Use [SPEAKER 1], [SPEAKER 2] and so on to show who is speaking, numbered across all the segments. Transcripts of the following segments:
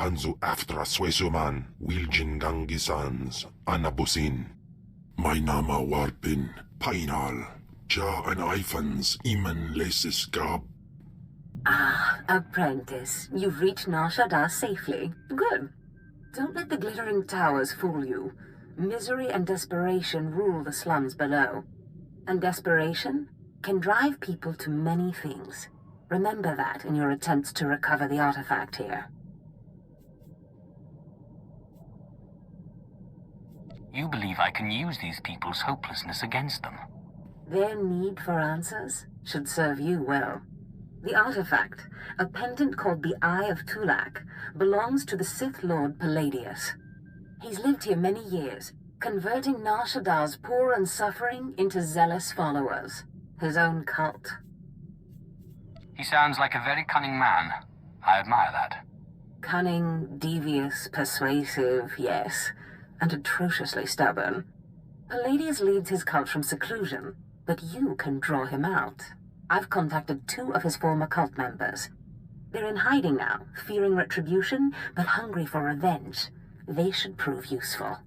[SPEAKER 1] Hanzu aftra Swesuman, Wiljin Gangisans, Anabusin. Mainama Warpin, Painal, Ja and Ifans, Iman Lesis Gab.
[SPEAKER 2] Ah, apprentice, you've reached Nar Shaddaa safely. Good. Don't let the glittering towers fool you. Misery and desperation rule the slums below. And desperation can drive people to many things. Remember that in your attempts to recover the artifact here.
[SPEAKER 3] You believe I can use these people's hopelessness against them?
[SPEAKER 2] Their need for answers should serve you well. The artifact, a pendant called the Eye of Tulak, belongs to the Sith Lord Palladius. He's lived here many years, converting Nar Shaddaa's poor and suffering into zealous followers. His own cult.
[SPEAKER 3] He sounds like a very cunning man. I admire that.
[SPEAKER 2] Cunning, devious, persuasive, yes, and atrociously stubborn. Palladius leads his cult from seclusion, but you can draw him out. I've contacted 2 of his former cult members. They're in hiding now, fearing retribution, but hungry for revenge. They should prove useful.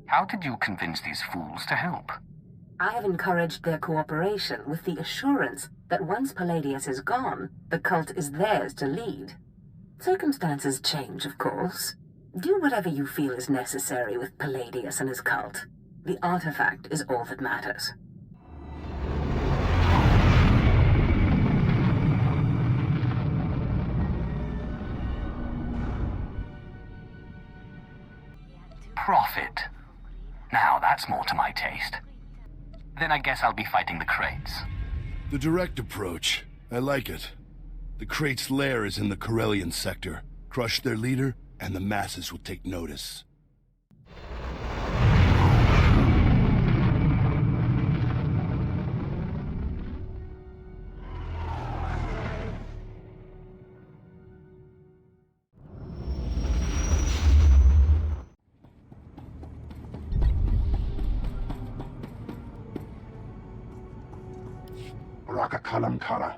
[SPEAKER 3] How did you convince these fools to help?
[SPEAKER 2] I have encouraged their cooperation with the assurance that once Palladius is gone, the cult is theirs to lead. Circumstances change, of course. Do whatever you feel is necessary with Palladius and his cult. The artifact is all that matters.
[SPEAKER 3] Profit. Now that's more to my taste. Then I guess I'll be fighting the crates.
[SPEAKER 4] The direct approach. I like it. The crate's lair is in the Corellian sector. Crush their leader, and the masses will take notice.
[SPEAKER 1] Raka Kalankara,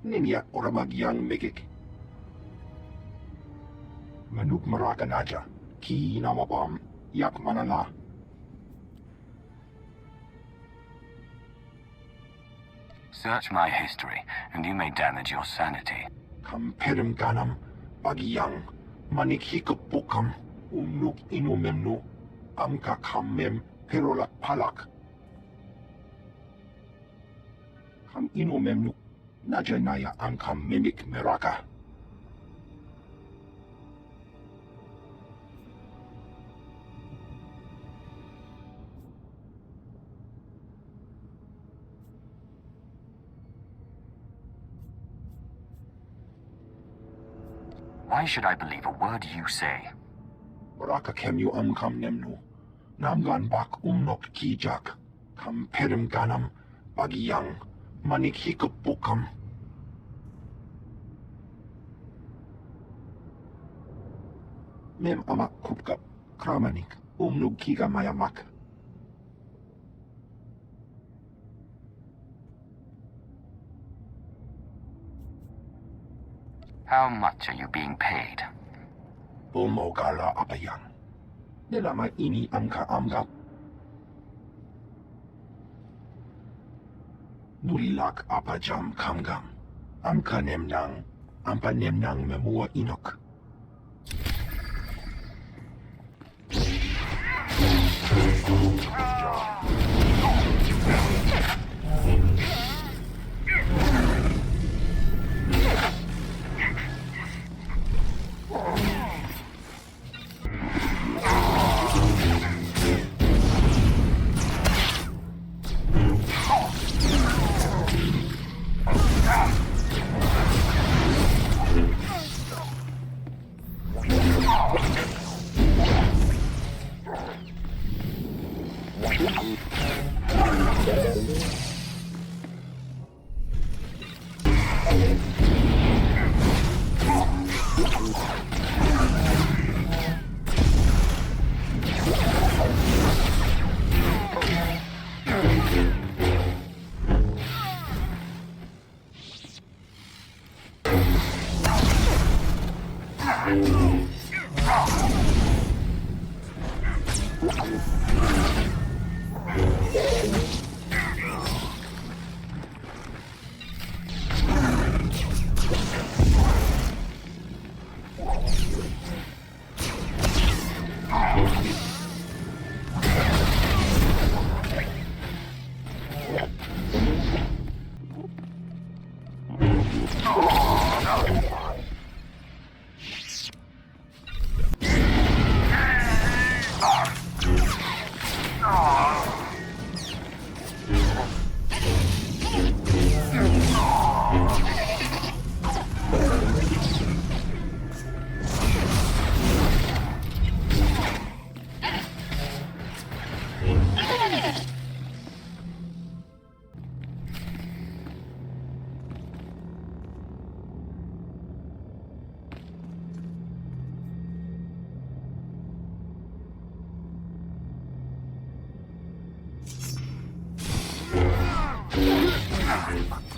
[SPEAKER 1] Nimia Oramagyang Mikik. Manuk Maraka Naja, Ki Namabam, Yak Manala.
[SPEAKER 3] Search my history, and you may damage your sanity.
[SPEAKER 1] Kamperim Ganam, Bagyang, Manik Hikupukam, Unuk Inumemnu, Amka Kamem, Perolak Palak. Kam Inumemnu, Najanaya Ankam Mimik Meraka.
[SPEAKER 3] Why should I believe a word you say?
[SPEAKER 1] Raka Kemyu Amkam Nemnu, Namgan Bak Umnok Kijak, Kam Perim Ganam, Bagyang, Manik Hikupukam. Mem Amak Kupkap, Kramanik, Umnuk Kiga Mayamak.
[SPEAKER 3] How much are you being paid?
[SPEAKER 1] Bumogala Abayang. Nilama Ini Amka Amgap. Nulilak Apajam Kamgam. Amka Nemnang. Ampa Nemnang Memua Inok.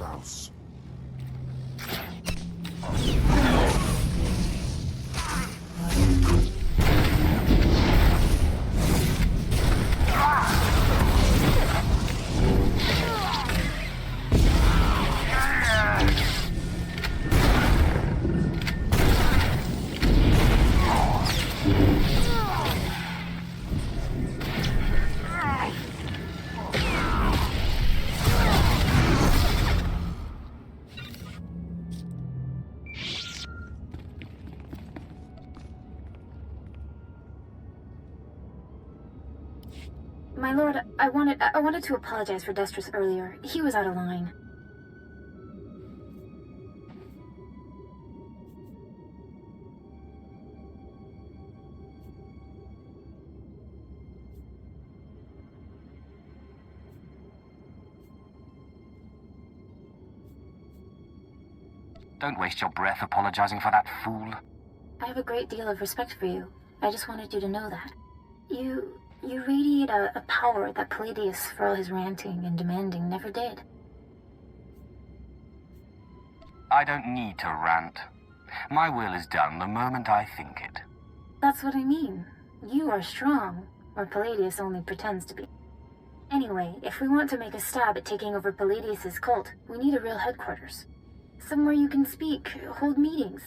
[SPEAKER 1] Klaus.
[SPEAKER 5] My lord, I wanted to apologize for Destrus earlier. He was out of line.
[SPEAKER 3] Don't waste your breath apologizing for that fool.
[SPEAKER 5] I have a great deal of respect for you. I just wanted you to know that. You radiate a power that Palladius, for all his ranting and demanding, never did.
[SPEAKER 3] I don't need to rant. My will is done the moment I think it.
[SPEAKER 5] That's what I mean. You are strong, or Palladius only pretends to be. Anyway, if we want to make a stab at taking over Palladius's cult, we need a real headquarters. Somewhere you can speak, hold meetings.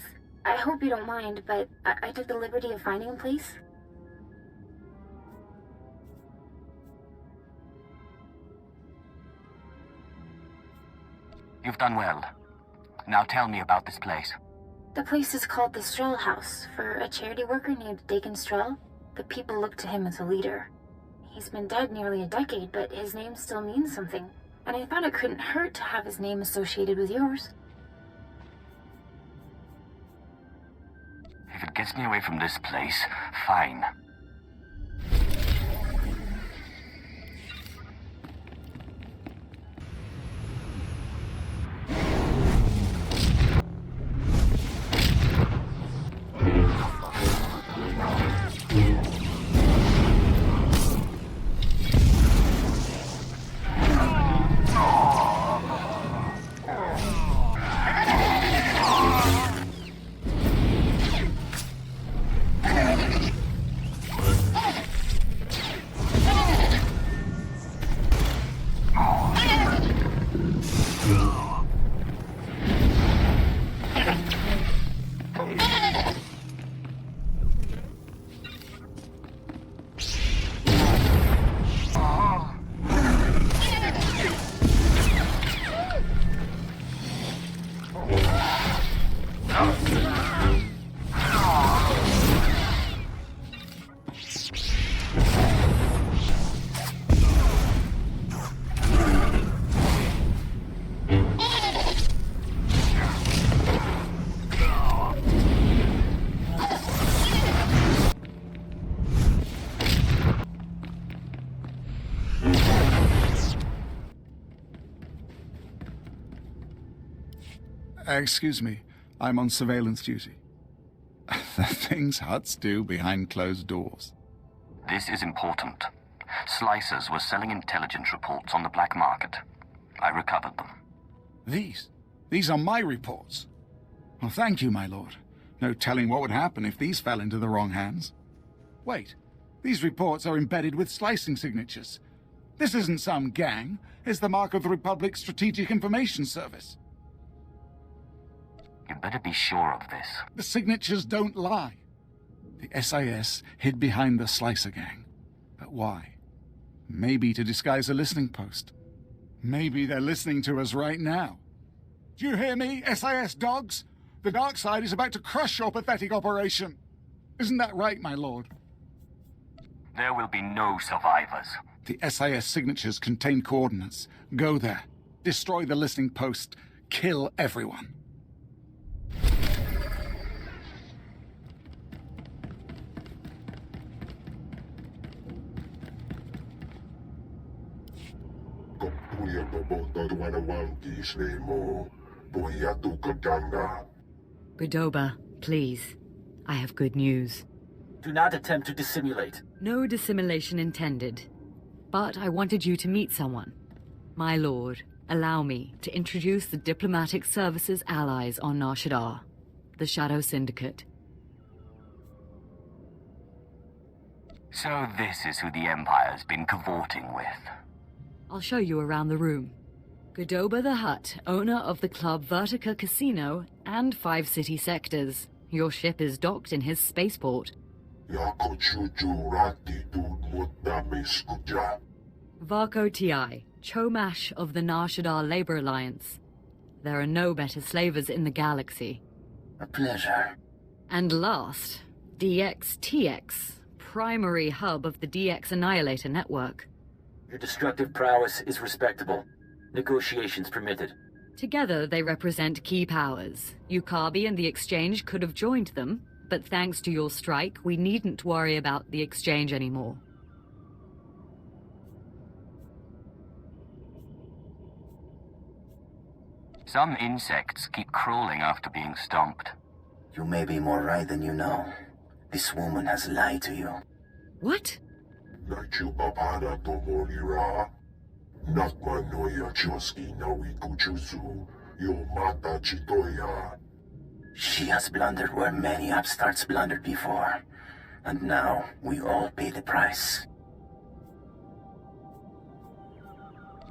[SPEAKER 5] I hope you don't mind, but I took the liberty of finding a place.
[SPEAKER 3] You've done well. Now tell me about this place.
[SPEAKER 5] The place is called the Stroll House, for a charity worker named Dakin Stroll. The people look to him as a leader. He's been dead nearly a decade, but his name still means something, and I thought it couldn't hurt to have his name associated with yours.
[SPEAKER 3] If it gets me away from this place, fine.
[SPEAKER 6] Excuse me, I'm on surveillance duty. The things Hutts do behind closed doors.
[SPEAKER 3] This is important. Slicers were selling intelligence reports on the black market. I recovered them.
[SPEAKER 6] These are my reports. Well, thank you, my lord. No telling what would happen if these fell into the wrong hands. Wait, these reports are embedded with slicing signatures. This isn't some gang. It's the mark of the Republic's Strategic Information Service.
[SPEAKER 3] You better be sure of this.
[SPEAKER 6] The signatures don't lie. The SIS hid behind the Slicer gang. But why? Maybe to disguise a listening post. Maybe they're listening to us right now. Do you hear me, SIS dogs? The dark side is about to crush your pathetic operation. Isn't that right, my lord?
[SPEAKER 3] There will be no survivors.
[SPEAKER 6] The SIS signatures contain coordinates. Go there. Destroy the listening post. Kill everyone.
[SPEAKER 7] Godoba, please. I have good news.
[SPEAKER 8] Do not attempt to dissimulate.
[SPEAKER 7] No dissimulation intended. But I wanted you to meet someone. My lord, allow me to introduce the Diplomatic Services allies on Nar Shaddaa, the Shadow Syndicate.
[SPEAKER 3] So this is who the Empire's been cavorting with.
[SPEAKER 7] I'll show you around the room. Godoba the Hutt, owner of the Club Vertica Casino and 5 city sectors. Your ship is docked in his spaceport. Varko Ti, Chomash of the Nar Shaddaa Labor Alliance. There are no better slavers in the galaxy.
[SPEAKER 8] A pleasure.
[SPEAKER 7] And last, DX-TX, primary hub of the DX Annihilator network.
[SPEAKER 8] Your destructive prowess is respectable. Negotiations permitted.
[SPEAKER 7] Together, they represent key powers. Yukabi and the Exchange could have joined them, but thanks to your strike, we needn't worry about the Exchange anymore.
[SPEAKER 3] Some insects keep crawling after being stomped.
[SPEAKER 8] You may be more right than you know. This woman has lied to you.
[SPEAKER 7] What?
[SPEAKER 8] She has blundered where many upstarts blundered before. And now, we all pay the price.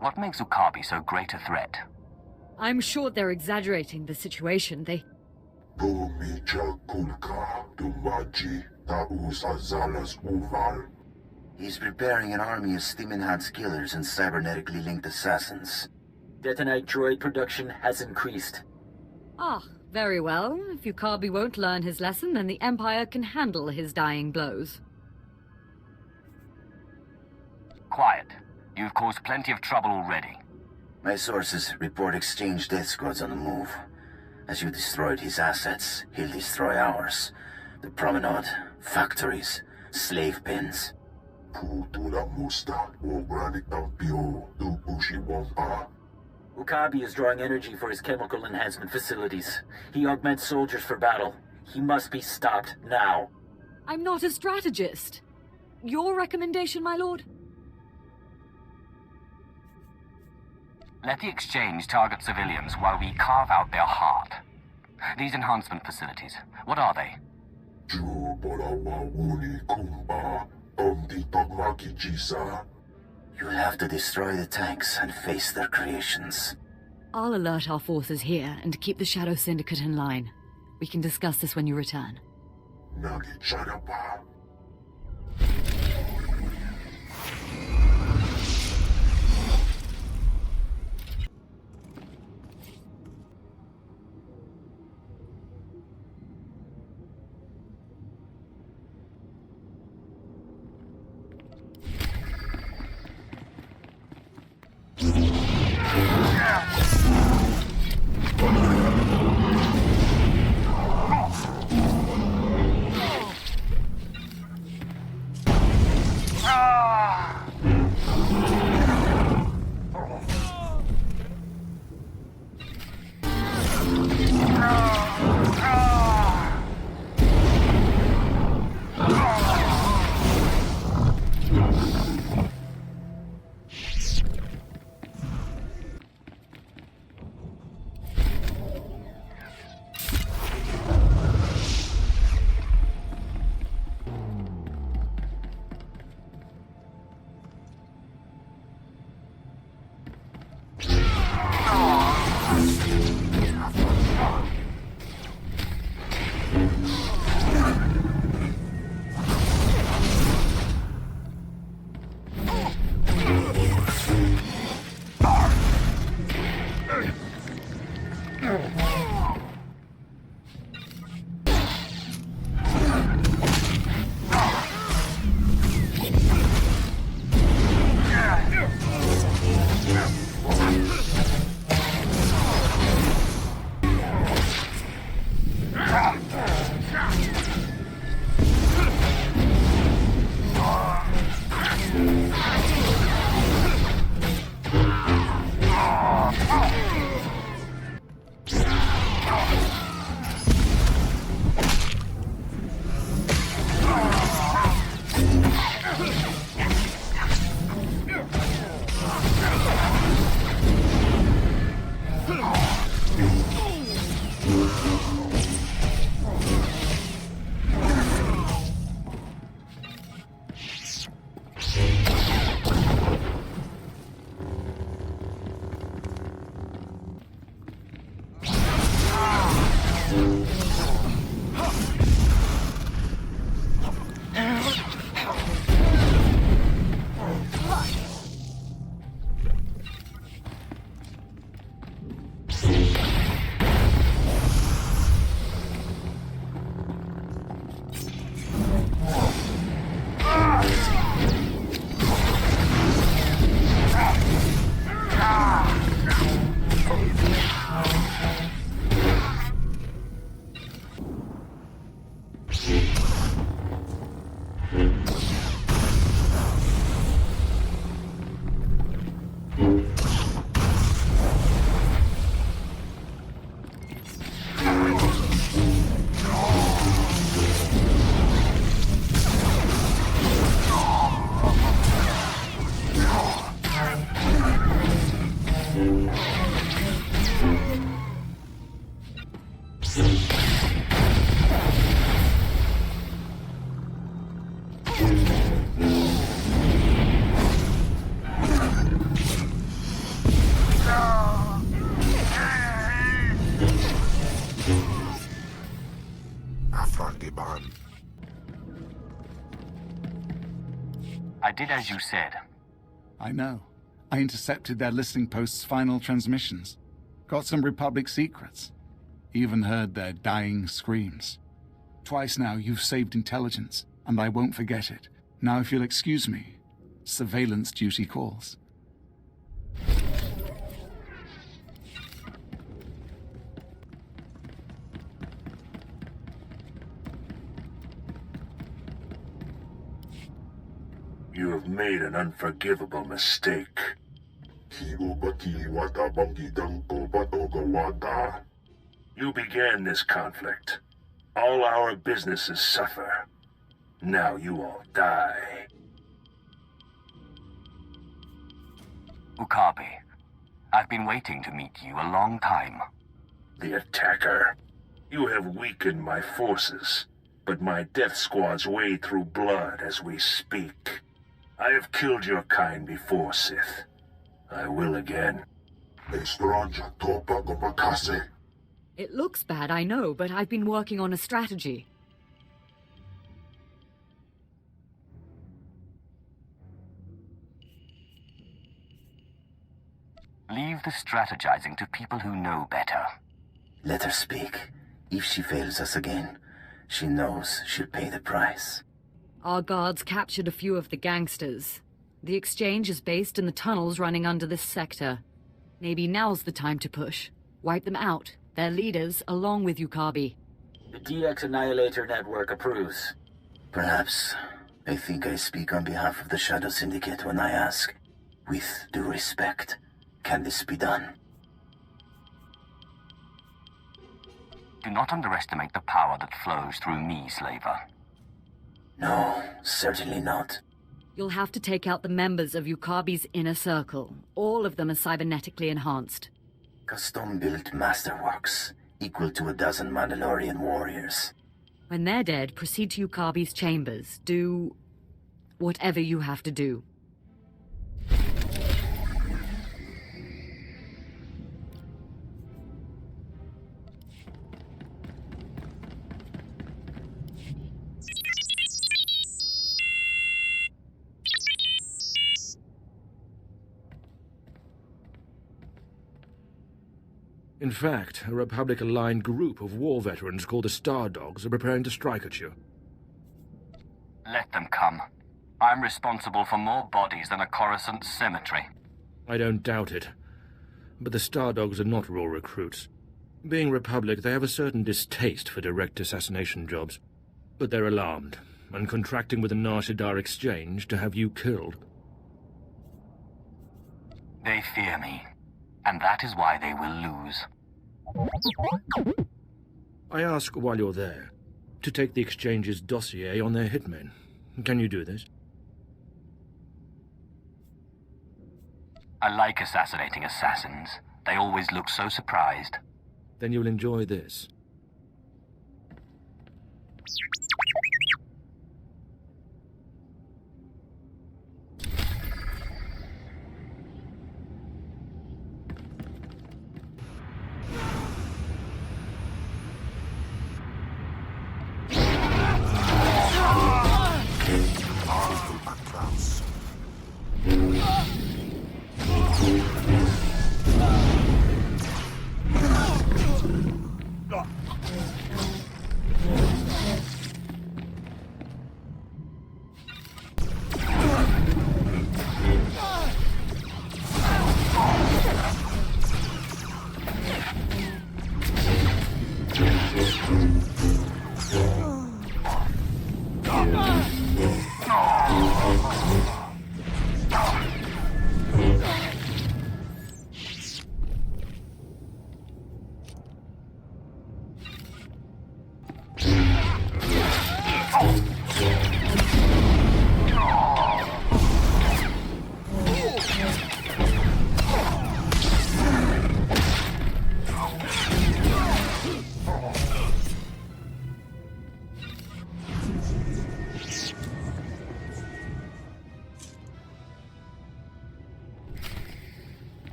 [SPEAKER 3] What makes Yukabi so great a threat?
[SPEAKER 7] I'm sure they're exaggerating the situation.
[SPEAKER 8] He's preparing an army of Stimenhad's killers and cybernetically linked assassins. Detonite droid production has increased.
[SPEAKER 7] Ah, very well. If Yukabi won't learn his lesson, then the Empire can handle his dying blows.
[SPEAKER 3] Quiet. You've caused plenty of trouble already.
[SPEAKER 8] My sources report Exchange death squads on the move. As you destroyed his assets, he'll destroy ours. The promenade, factories, slave pens. Yukabi is drawing energy for his chemical enhancement facilities. He augments soldiers for battle. He must be stopped now.
[SPEAKER 7] I'm not a strategist. Your recommendation, my lord?
[SPEAKER 3] Let the Exchange target civilians while we carve out their heart. These enhancement facilities, what are they?
[SPEAKER 8] You'll have to destroy the tanks and face their creations.
[SPEAKER 7] I'll alert our forces here and keep the Shadow Syndicate in line. We can discuss this when you return.
[SPEAKER 1] Korriban.
[SPEAKER 3] I did as you said.
[SPEAKER 6] I know. I intercepted their listening post's final transmissions. Got some Republic secrets. Even heard their dying screams. Twice now you've saved intelligence, and I won't forget it. Now if you'll excuse me, surveillance duty calls.
[SPEAKER 1] You have made an unforgivable mistake. You began this conflict. All our businesses suffer. Now you all die.
[SPEAKER 3] Ukabe, I've been waiting to meet you a long time.
[SPEAKER 1] The attacker. You have weakened my forces, but my death squads wade through blood as we speak. I have killed your kind before, Sith. I will again.
[SPEAKER 7] It looks bad, I know, but I've been working on a strategy.
[SPEAKER 3] Leave the strategizing to people who know better.
[SPEAKER 8] Let her speak. If she fails us again, she knows she'll pay the price.
[SPEAKER 7] Our guards captured a few of the gangsters. The exchange is based in the tunnels running under this sector. Maybe now's the time to push. Wipe them out, their leaders, along with Ukabe.
[SPEAKER 9] The DX Annihilator Network approves.
[SPEAKER 8] Perhaps. I think I speak on behalf of the Shadow Syndicate when I ask, with due respect, can this be done?
[SPEAKER 3] Do not underestimate the power that flows through me, Slaver.
[SPEAKER 8] No, certainly not.
[SPEAKER 7] You'll have to take out the members of Ukabe's inner circle. All of them are cybernetically enhanced.
[SPEAKER 8] Custom-built masterworks, equal to a dozen Mandalorian warriors.
[SPEAKER 7] When they're dead, proceed to Ukabe's chambers. Do whatever you have to do.
[SPEAKER 10] In fact, a Republic-aligned group of war veterans called the Star Dogs are preparing to strike at you.
[SPEAKER 3] Let them come. I'm responsible for more bodies than a Coruscant cemetery.
[SPEAKER 10] I don't doubt it. But the Star Dogs are not raw recruits. Being Republic, they have a certain distaste for direct assassination jobs. But they're alarmed, and contracting with the Nar Shaddaa Exchange to have you killed.
[SPEAKER 3] They fear me, and that is why they will lose.
[SPEAKER 10] I ask while you're there, to take the Exchange's dossier on their hitmen. Can you do this?
[SPEAKER 3] I like assassinating assassins. They always look so surprised.
[SPEAKER 10] Then you'll enjoy this.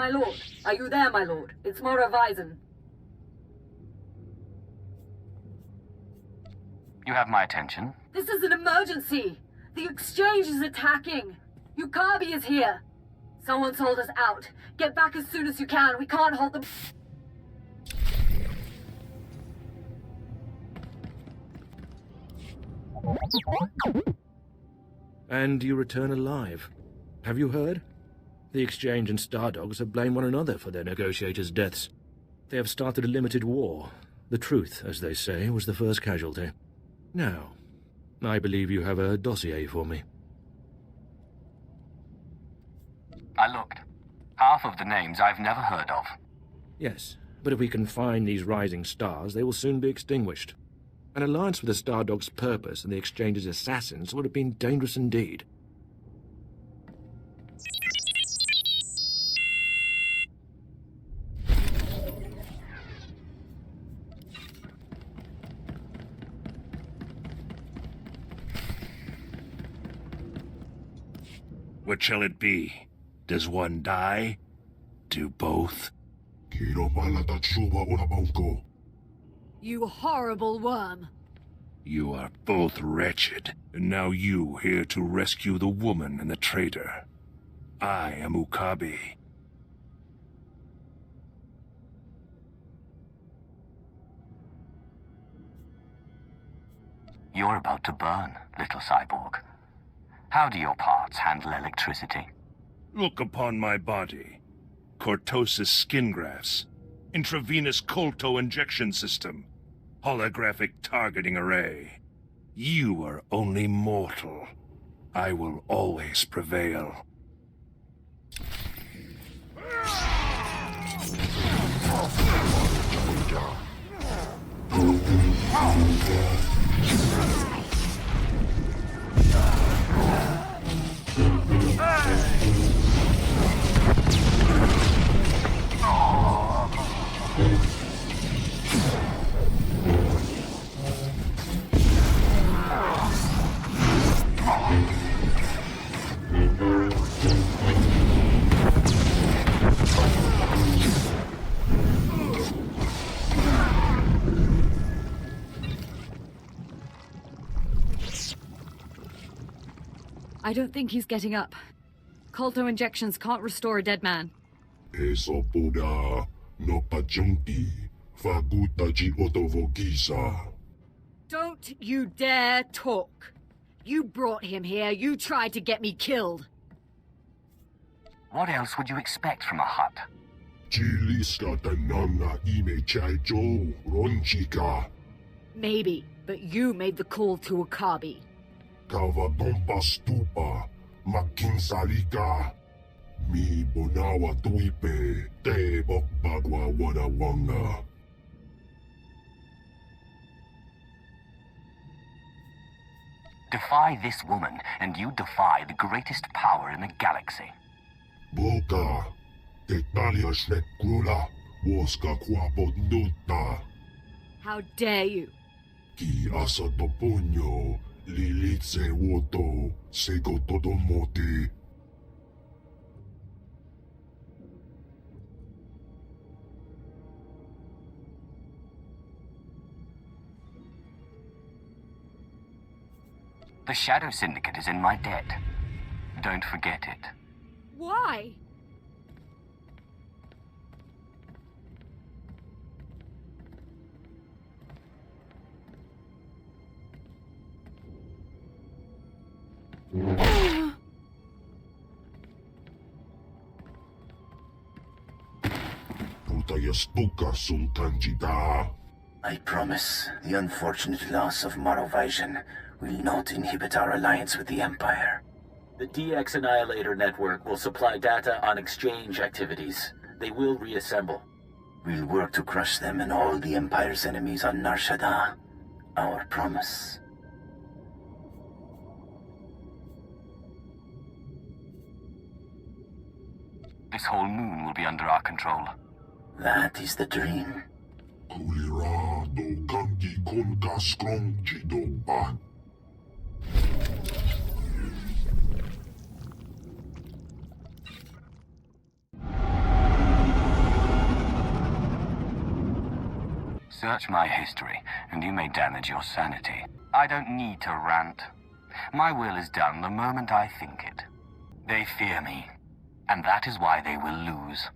[SPEAKER 7] My lord, are you there, my lord? It's Mora Weizen.
[SPEAKER 3] You have my attention.
[SPEAKER 7] This is an emergency! The exchange is attacking! Yukabi is here! Someone sold us out. Get back as soon as you can. We can't hold them.
[SPEAKER 10] And you return alive. Have you heard? The Exchange and Stardogs have blamed one another for their negotiators' deaths. They have started a limited war. The truth, as they say, was the first casualty. Now, I believe you have a dossier for me.
[SPEAKER 3] I looked. Half of the names I've never heard of.
[SPEAKER 10] Yes, but if we can find these rising stars, they will soon be extinguished. An alliance with the Stardogs' purpose and the Exchange's assassins would have been dangerous indeed.
[SPEAKER 1] What shall it be? Does one die? Do both?
[SPEAKER 7] You horrible worm!
[SPEAKER 1] You are both wretched, and now you here to rescue the woman and the traitor. I am Ukabi.
[SPEAKER 3] You're about to burn, little cyborg. How do your parts handle electricity?
[SPEAKER 1] Look upon my body. Cortosis skin grafts, intravenous colto injection system, holographic targeting array. You are only mortal. I will always prevail.
[SPEAKER 7] I don't think he's getting up. Colto injections can't restore a dead man. Don't you dare talk. You brought him here. You tried to get me killed.
[SPEAKER 3] What else would you expect from a Hutt?
[SPEAKER 7] Maybe, but you made the call to Ukabi.
[SPEAKER 11] Mi bonawa tuipe te bok bagwa wada wanga.
[SPEAKER 3] Defy this woman, and you defy the greatest power in the galaxy.
[SPEAKER 11] Boka, te talia shnek krula, woska kwapot nuta.
[SPEAKER 7] How dare you?
[SPEAKER 11] Ki asa toponyo, lilitse woto, sego todomote.
[SPEAKER 3] The Shadow Syndicate is in my debt. Don't forget it.
[SPEAKER 7] Why?
[SPEAKER 8] I promise the unfortunate loss of Morovisian will not inhibit our alliance with the Empire.
[SPEAKER 9] The DX Annihilator network will supply data on exchange activities. They will reassemble.
[SPEAKER 8] We'll work to crush them and all the Empire's enemies on Nar Shaddaa. Our promise.
[SPEAKER 3] This whole moon will be under our control.
[SPEAKER 8] That is the dream.
[SPEAKER 3] Search my history, and you may damage your sanity. I don't need to rant. My will is done the moment I think it. They fear me, and that is why they will lose.